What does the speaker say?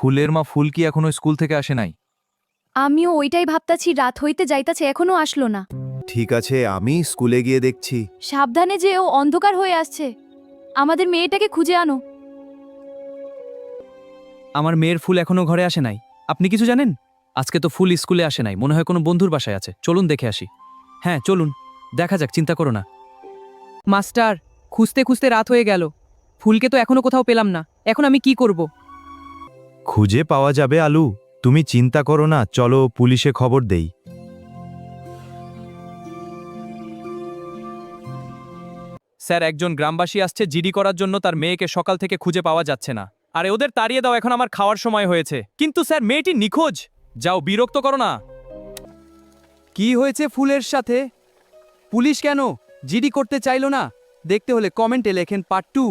ফুলের মা ফুল কি এখনো স্কুল থেকে আসে নাই? আমিও ওইটাই ভাবতাছি, রাত হইতে যাইতাছে এখনো আসলো না। ঠিক আছে, আমি স্কুলে গিয়ে দেখছি। সাবধানে যে, ও অন্ধকার হয়ে আসছে। আমাদের মেয়েটাকে খুঁজে আনো। আমার মেয়ের ফুল এখনো ঘরে আসে নাই। আপনি কিছু জানেন? আজকে তো ফুল স্কুলে আসে নাই, মনে হয় কোনো বন্ধুর বাসায় আছে। চলুন দেখে আসি। হ্যাঁ চলুন, দেখা যাক, চিন্তা করো না। মাস্টার, খুঁজতে খুঁজতে রাত হয়ে গেল। ফুলকে তো এখনো কোথাও পেলাম না। এখন আমি কি করব? খুঁজে পাওয়া যাবে আলু, তুমি চিন্তা করো না, চলো পুলিশে খবর দেই। স্যার, একজন গ্রামবাসী আসছে জিডি করার জন্য, তার মেয়েকে সকাল থেকে খুঁজে পাওয়া যাচ্ছে না। আরে ওদের তাড়িয়ে দাও, এখন আমার খাওয়ার সময় হয়েছে। কিন্তু স্যার, মেয়েটি নিখোঁজ। যাও, বিরক্ত করো না। কি হয়েছে ফুলের সাথে? পুলিশ কেন জিডি করতে চাইলো না? দেখতে হলে কমেন্টে লেখেন পার্ট 2।